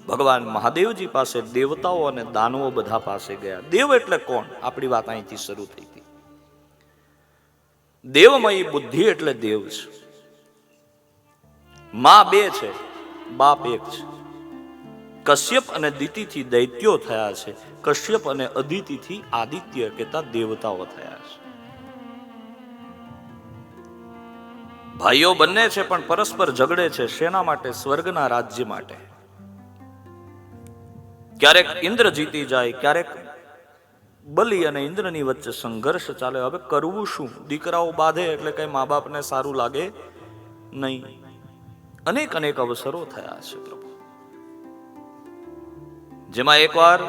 ભગવાન મહાદેવજી પાસે દેવતાઓ અને દાનવો બધા પાસે ગયા. દેવ એટલે કોણ? આપણી વાત અહીંથી શરૂ થઈ હતી. દેવમયી બુદ્ધિ એટલે દેવ છે. માં બે છે, બાપ એક છે. કશ્યપ અને દિતિથી દૈત્યો થયા છે, કશ્યપ અને અદિતિથી આદિત્ય કહેતા દેવતાઓ થયા છે. ભાઈઓ બંને છે પણ પરસ્પર ઝઘડે છે. શેના માટે? સ્વર્ગના રાજ્ય માટે. ક્યારેક ઇન્દ્ર જીતી જાય, ક્યારેક બલિ અને ઇન્દ્રની વચ્ચે સંઘર્ષ ચાલે. હવે કરવું શું? દીકરાઓ બાંધે એટલે કઈ મા બાપને સારું લાગે નહીં. અનેક અનેક અવસરો થયા છે પ્રભુ, જેમાં એકવાર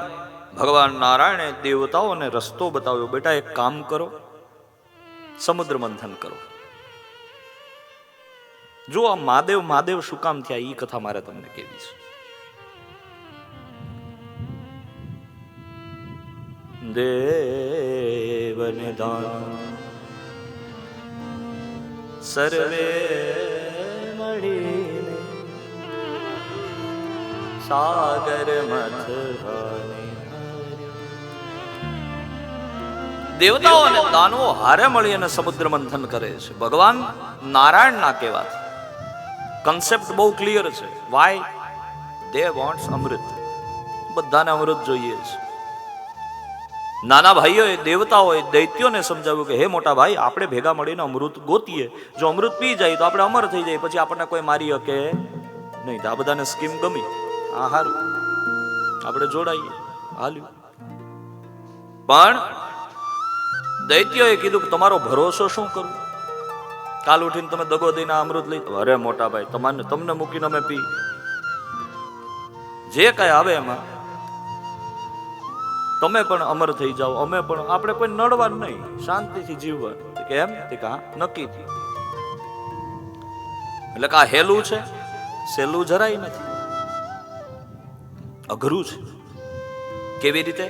ભગવાન નારાયણે દેવતાઓને રસ્તો બતાવ્યો. બેટા એક કામ કરો, સમુદ્ર મંથન કરો. જો આ મહાદેવ મહાદેવ શું કામ થયા એ કથા મારે તમને કહેવી છે. દેવને દાન સર્વે મળીને સાગર મથવાને. દેવતાઓ અને દાનવો હારે મળી અને સમુદ્ર મંથન કરે છે. ભગવાન નારાયણ ના કહેવાથી કન્સેપ્ટ બહુ ક્લિયર છે. વાય દે વોન્ટ્સ અમૃત. બધાને અમૃત જોઈએ છે. નાના ભાઈઓએ દેવતાઓએ દૈત્યોને સમજાવ્યું કે હે મોટા ભાઈ, આપણે ભેગા મળીને અમૃત ગોતીએ. જો અમૃત પી જાય તો આપણે અમર થઈ જાય, પછી આપણને કોઈ મારી શકે નહીં. તો આ બધાને સ્કીમ ગમી. હા હારું, આપણે જોડાઈએ, હાલ્યું. પણ દૈત્યોએ કીધું કે તમારો ભરોસો શું કરું? કાલ ઉઠીને તમે દગો દઈને અમૃત લઈ, અરે મોટા ભાઈ તમને મૂકીને અમે પી, જે કઈ આવે એમાં તમે પણ અમર થઈ જાઓ, અમે પણ. આપણે કોઈ નડવાનું નહીં, શાંતિથી જીવવાનું. કેમ? હા, નક્કી થી. એટલે કે આ હેલું છે? સહેલું જરાય નથી, અઘરું છે. કેવી રીતે?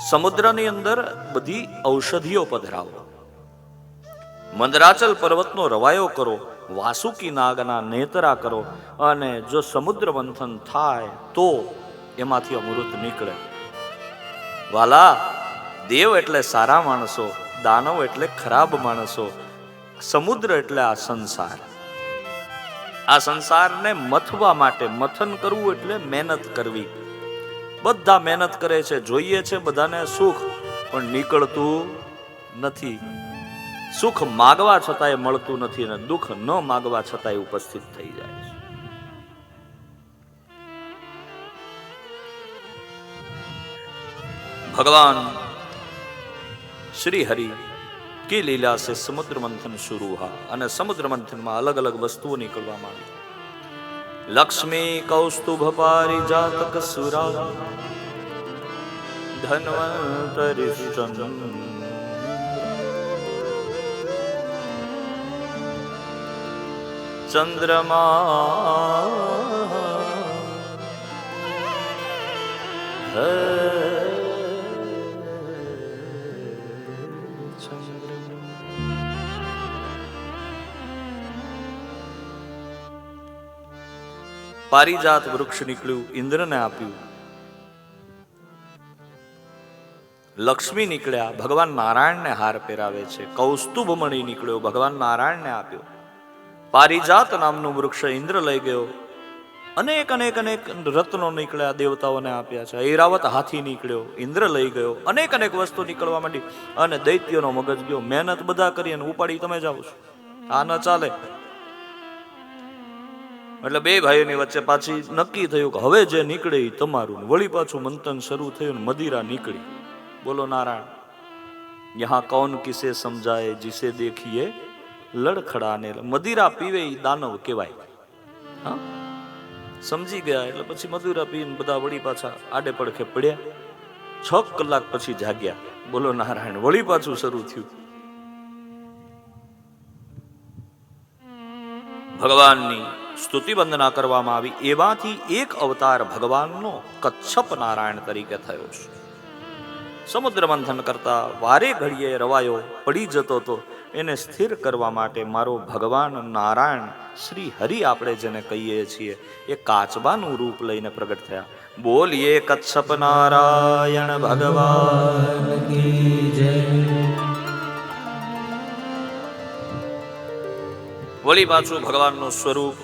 સમુદ્રની અંદર બધી ઔષધિઓ પધરાવો, મંદરાચલ પર્વતનો રવાયો કરો, વાસુકી નાગના નેતરા કરો, અને જો સમુદ્ર મંથન થાય તો એમાંથી અમૃત નીકળે. વાલા, દેવ એટલે સારા માણસો, દાનવ એટલે ખરાબ માણસો, સમુદ્ર એટલે આ સંસાર. આ સંસારને મથવા માટે મથન કરવું એટલે મહેનત કરવી. બધા મહેનત કરે છે, જોઈએ છે બધાને સુખ, પણ નીકળતું નથી. સુખ માગવા છતાંય મળતું નથી, અને દુઃખ ન માગવા છતાંય ઉપસ્થિત થઈ જાય છે. भगवान श्री हरि की लीला से समुद्र मंथन शुरू हुआ અને સમુદ્ર મંથનમાં અલગ અલગ વસ્તુઓ નીકળવામાં આવી. લક્ષ્મી કૌસ્તુભ પારિજાતક સુરા ધન્વંતરી ચંદ્રમા પારિજાત વૃક્ષ નીકળ્યું, ઇન્દ્રને આપ્યું. લક્ષ્મી નીકળ્યા, ભગવાન નારાયણને હાર પહેરાવે છે. કૌસ્તુભ મણિ નીકળ્યો, ભગવાન નારાયણને આપ્યો. પારિજાત નામનું વૃક્ષ ઇન્દ્ર લઈ ગયો. અનેક અનેક અનેક રત્નો નીકળ્યા, દેવતાઓને આપ્યા છે. ઐરાવત હાથી નીકળ્યો, ઇન્દ્ર લઈ ગયો. અનેક અનેક વસ્તુ નીકળવા માંડી, અને દૈત્યનો મગજ ગયો. મહેનત બધા કરી અને ઉપાડી તમે જાઓ છો, આ ન ચાલે. એટલે બે ભાઈઓની વચ્ચે પાછી નક્કી થયું કે હવે જે નીકળે એ તમારું. વળી પાછું મંથન શરૂ થયું, મદિરા નીકળી. બોલો નારાયણ. યહાં કૌન કિસે સમજાય, જીસે દેખીએ લડખડાને. મદિરા પીવે એ દાનવ કહેવાય. હા, સમજી ગયા. એટલે પછી મદિરા પીને બધા વળી પાછા આડે પડખે પડ્યા. 6 કલાક પછી જાગ્યા. બોલો નારાયણ. વળી પાછું શરૂ થયું. ભગવાનની સ્તુતિ વંદના કરવામાં આવી. એમાંથી એક અવતાર ભગવાનનો કચ્છપ નારાયણ તરીકે થયો છે. સમુદ્ર મંથન કરતા વારે ઘડીએ રવાયો પડી જતો હતો. એને સ્થિર કરવા માટે મારો ભગવાન નારાયણ શ્રી હરિ આપણે જેને કહીએ છીએ એ કાચબાનું રૂપ લઈને પ્રગટ થયા. બોલીએ કચ્છપ નારાયણ ભગવાન કી જય. વળી પાછું ભગવાનનું સ્વરૂપ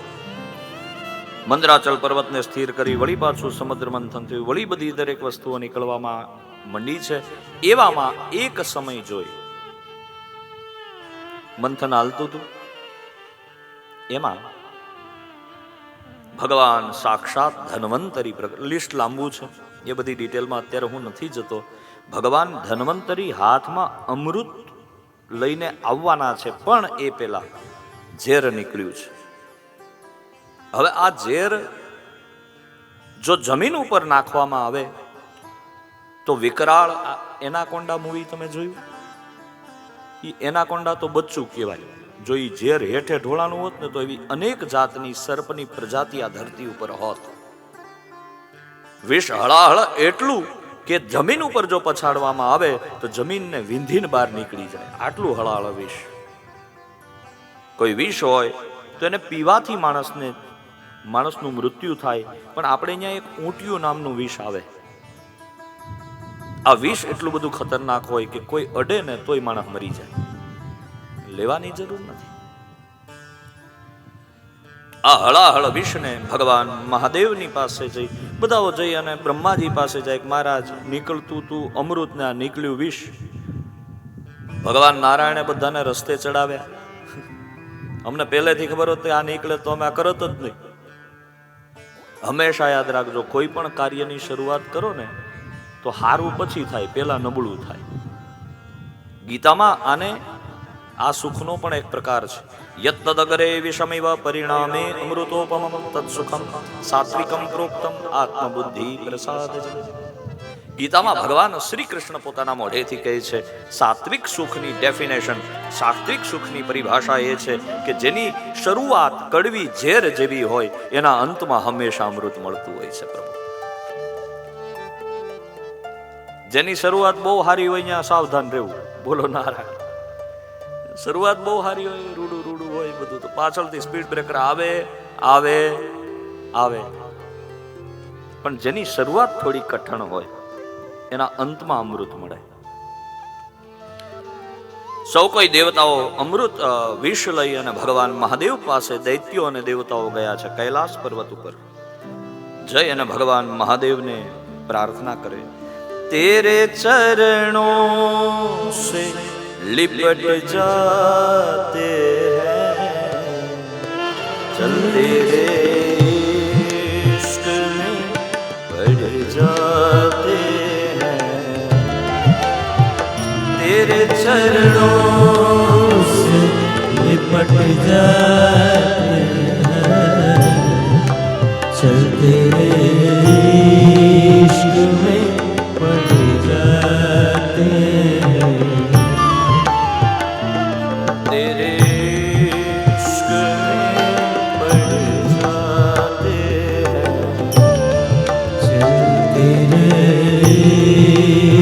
મંદરાચલ પર્વતને સ્થિર કરી વળી પાછું સમુદ્ર મંથન થયું, વળી બધી દરેક વસ્તુઓ નીકળવામાં મંડી છે. એવામાં એક સમય જોઈ મંથન હાલતું હતું, એમાં ભગવાન સાક્ષાત ધન્વંતરી પ્રગટ. લિસ્ટ લાંબુ છે, એ બધી ડિટેલમાં અત્યારે હું નથી જતો. ભગવાન ધન્વંતરી હાથમાં અમૃત લઈને આવવાના છે, પણ એ પેલા ઝેર નીકળ્યું છે. હવે આ ઝેર જો જમીન ઉપર નાખવામાં આવે તો વિકરાળ એનાકોન્ડા મૂવી તમે જોયું? એ એનાકોન્ડા તો બચ્ચું કહેવાય. જો એ ઝેર હેઠે ઢોળાનું હોત ને તો એવી અનેક જાતની સર્પની પ્રજાતિ આ ધરતી ઉપર હોત. વિષ હળાહળ એટલું કે જમીન ઉપર જો પછાડવામાં આવે તો જમીનને વિંધીને બહાર નીકળી જાય, આટલું હળાહળ વિષ. કોઈ વિષ હોય તો એને પીવાથી માણસનું મૃત્યુ થાય, પણ આપણે અહીંયા એક ઊંટિયું નામનું વિષ આવે. આ વિષ એટલું બધું ખતરનાક હોય કે કોઈ અડે ને તોય માણસ મરી જાય, લેવાની જરૂર નથી. આ હળાહળ વિષને ભગવાન મહાદેવની પાસે જઈ, બધાઓ જઈ અને બ્રહ્માજી પાસે જાય કે મહારાજ નીકળતું તું અમૃત ને આ નીકળ્યું વિષ. ભગવાન નારાયણે બધાને રસ્તે ચડાવ્યા. અમને પહેલેથી ખબર હોત આ નીકળે તો અમે આ કરત જ નહીં. હંમેશા યાદ રાખજો, કોઈ પણ કાર્યની શરૂઆત કરો ને તો હારું પછી થાય, પેલા નબળું થાય. ગીતામાં આને આ સુખનો પણ એક પ્રકાર છે. યત્તદગરે વિષમિવ પરિણામે અમૃતોપમં તત્સુખમ સાત્વિકમ પ્રોક્તમ આત્મબુદ્ધિ પ્રસાદ. ગીતામાં ભગવાન શ્રી કૃષ્ણ પોતાના મોઢેથી કહે છે સાત્વિક સુખની ડેફિનેશન, સાત્વિક સુખની પરિભાષા એ છે કે જેની શરૂઆત કડવી ઝેર જેવી હોય, એના અંતમાં હંમેશા અમૃત મળતું હોય છે. પ્રભુ, જેની શરૂઆત બહુ સારી હોય ત્યાં સાવધાન રહેવું. બોલો નારાયણ. શરૂઆત બહુ સારી હોય, રૂડું રૂડું હોય બધું, તો પાછળથી સ્પીડ બ્રેકર આવે આવે આવે. પણ જેની શરૂઆત થોડી કઠણ હોય એના અંતમાં અમૃત મળે. સૌ કોઈ દેવતાઓ અમૃત વિષ લઈ અને ભગવાન મહાદેવ પાસે દૈત્યો અને દેવતાઓ ગયા છે કૈલાસ પર્વત ઉપર. જઈ અને ભગવાન મહાદેવને પ્રાર્થના કરે, તેરે ચરણોं से लिपट जाते हैं, चलते रे इश्क में पड़ जाते हैं, तेरे चरणों से लिपट जाते हैं, चलते रे इश्क में पड़ जाते हैं, तेरे इश्क में पड़ जाते हैं, चलते रे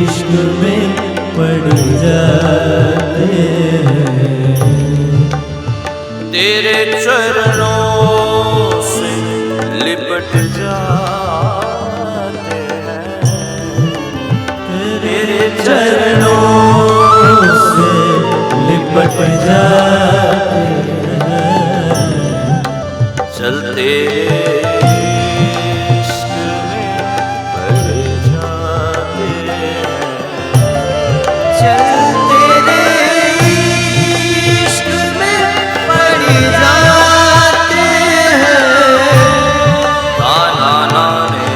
इश्क में पड़ जाते हैं, तेरे चरणों से लिपट जाते हैं, तेरे चरणों से लिपट जाते हैं, चलते इश्क में पड़ जाते हैं, चलते रे इश्क में पड़ जाते हैं, ताना ना रे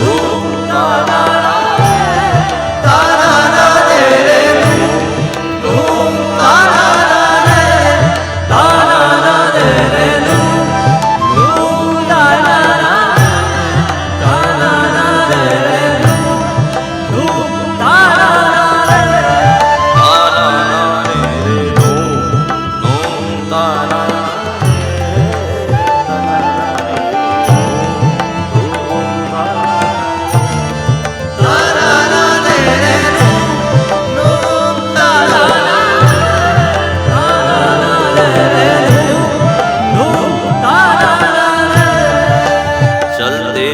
धूम ताना Oh चलते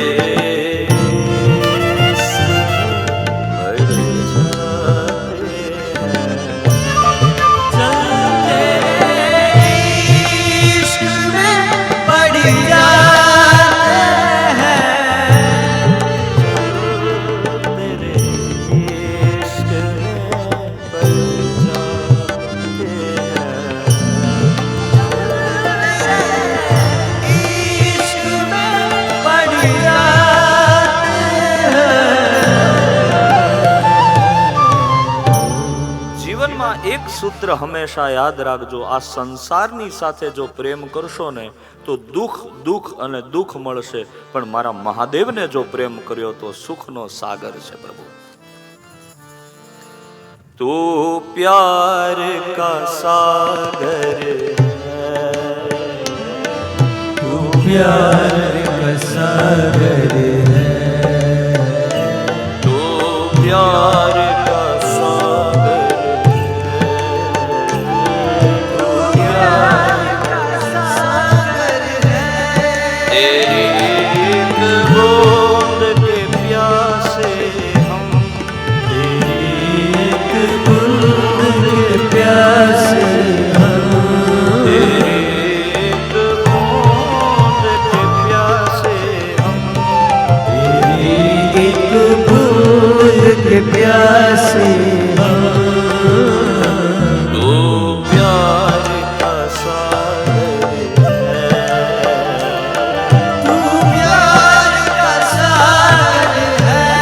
એક સૂત્ર હંમેશા યાદ રાખજો, આ સંસારની સાથે જો પ્રેમ કરશો ને તો દુઃખ દુઃખ અને દુઃખ મળશે, પણ મારા મહાદેવને જો પ્રેમ કર્યો તો સુખનો સાગર છે પ્રભુ. તો પ્યાર કા સાગર तू प्यार का सागर है, तो प्यार प्यासे तो प्यार का सागर है, तू प्यार का सागर है,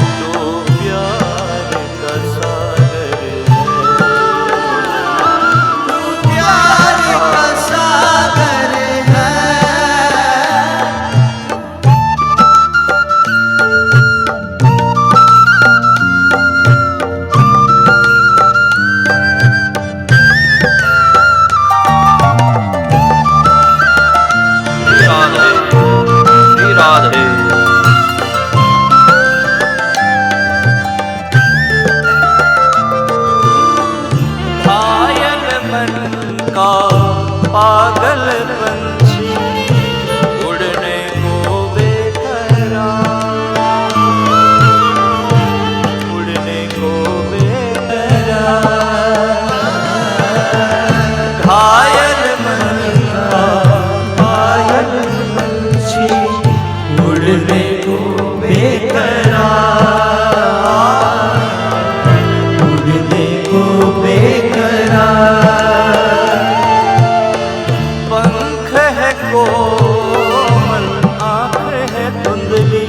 तो प्यार का सागर है, तू प्यार का सागर है. पागल पंछी उड़ने को बेकरार, उड़ने को बेकरार, घायल मन का पागल पंछी उड़ने को बेकरार, उड़ने को बेकरार. कोमल आँख है धुंधली,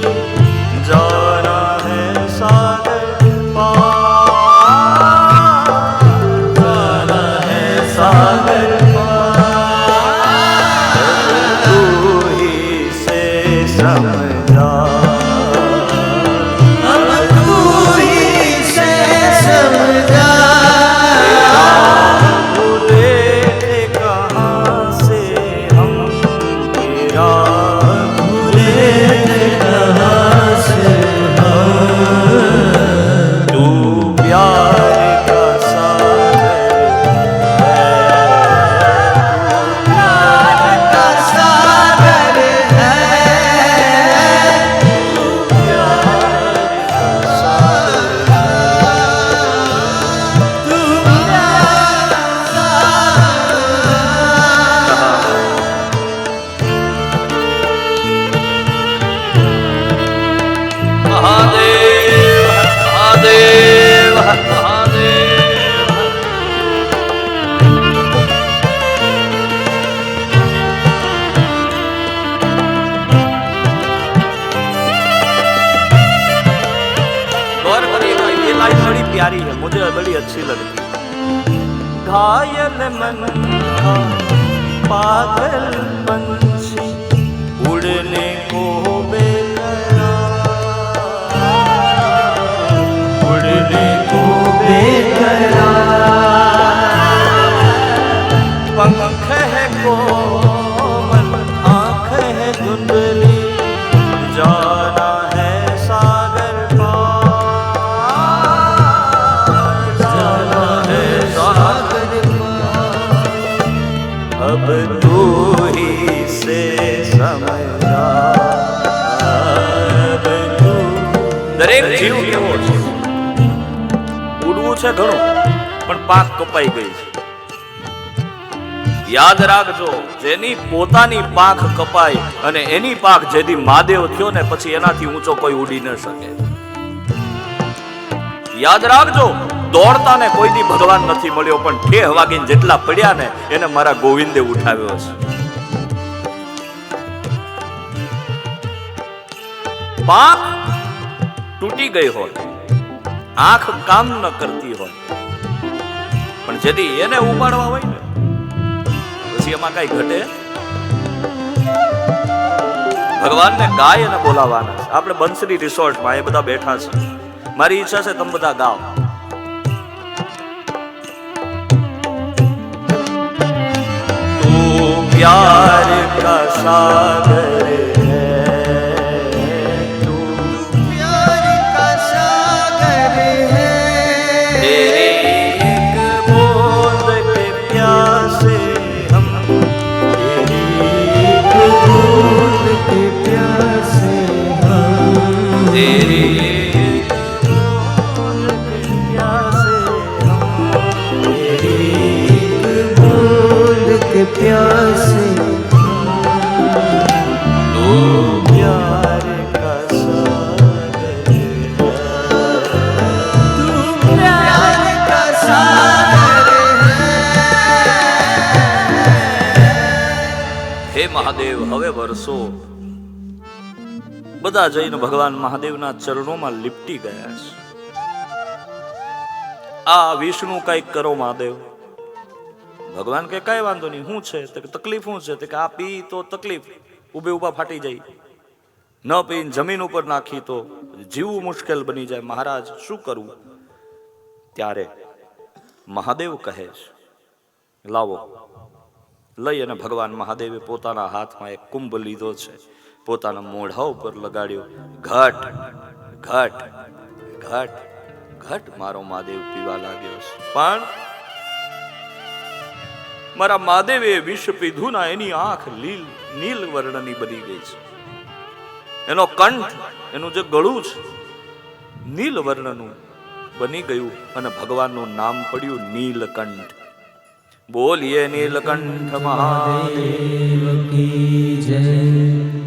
जाना है सागर पार, जाना है सागर पार. तू ही से समझा, अब तू ही से समझा. प्यारी है, मुझे बड़ी अच्छी लगती है. घायल मन का पागल पंछी उड़ने को बेकरार, उड़ने को बेकरार. पंख है कोमल आँख है धुंधली, जाना है सागर पार, जाना है सागर पार. अब तू ही से समय દરેક જીવ કેવો છે? ઉડવું છે ઘણું, પણ પાંખ કપાઈ ગઈ છે. યાદ રાખજો, જેની પોતાની પાંખ કપાય અને એની પાંખ જેથી મહાદેવ થયો ને પછી એનાથી ઊંચો કોઈ ઉડી ન શકે. યાદ રાખજો, દોડતા ને કોઈ દી ભગવાન નથી મળ્યો, પણ ઠેહ વાગીને જેટલા પડ્યા ને એને મારા ગોવિંદે ઉઠાવ્યો છે. પાંખ તૂટી ગઈ હોય, આંખ કામ ન કરતી હોય, પણ જેથી એને ઉપાડવા હોય ને પછી એમાં કઈ ઘટે. ભગવાનને ગાય અને બોલાવાના છે. આપણે બંસરી રિસોર્ટમાં એ બધા બેઠા છે. મારી ઈચ્છા છે તમે બધા ગાઓ. તું પ્યાર કા સાગર प्यासे तो प्यार का सागर तू प्यार का सागर હે મહાદેવ, હવે વર્ષો બધા જઈને ભગવાન મહાદેવના ચરણોમાં લીપટી ગયા છે. આ વિષ્ણુ કઈક કરો મહાદેવ. ભગવાન કે કઈ વાંધો નહીં, શું છે? તકલીફ શું છે? કે આ પી તો તકલીફ, ઉભે ઉભા ફાટી જાય, ન પીને જમીન ઉપર નાખી તો જીવવું મુશ્કેલ બની જાય. મહારાજ શું કરવું? ત્યારે મહાદેવ કહે છે લાવો. લઈ અને ભગવાન મહાદેવે પોતાના હાથમાં એક કુંભ લીધો છે, પોતાના મોઢા ઉપર લગાડ્યો. ઘટ ઘટ ઘટ ઘટ મારો મહાદેવ પીવા લાગ્યો છે. પણ મારા મહાદેવે વિષ પીધું ના એની આંખ નીલ વર્ણની બની ગઈ છે. એનો કંઠ, એનું જે ગળું છે નીલ વર્ણનું બની ગયું અને ભગવાનનું નામ પડ્યું નીલકંઠ. બોલીએ નીલકંઠ મહાદેવ की जय।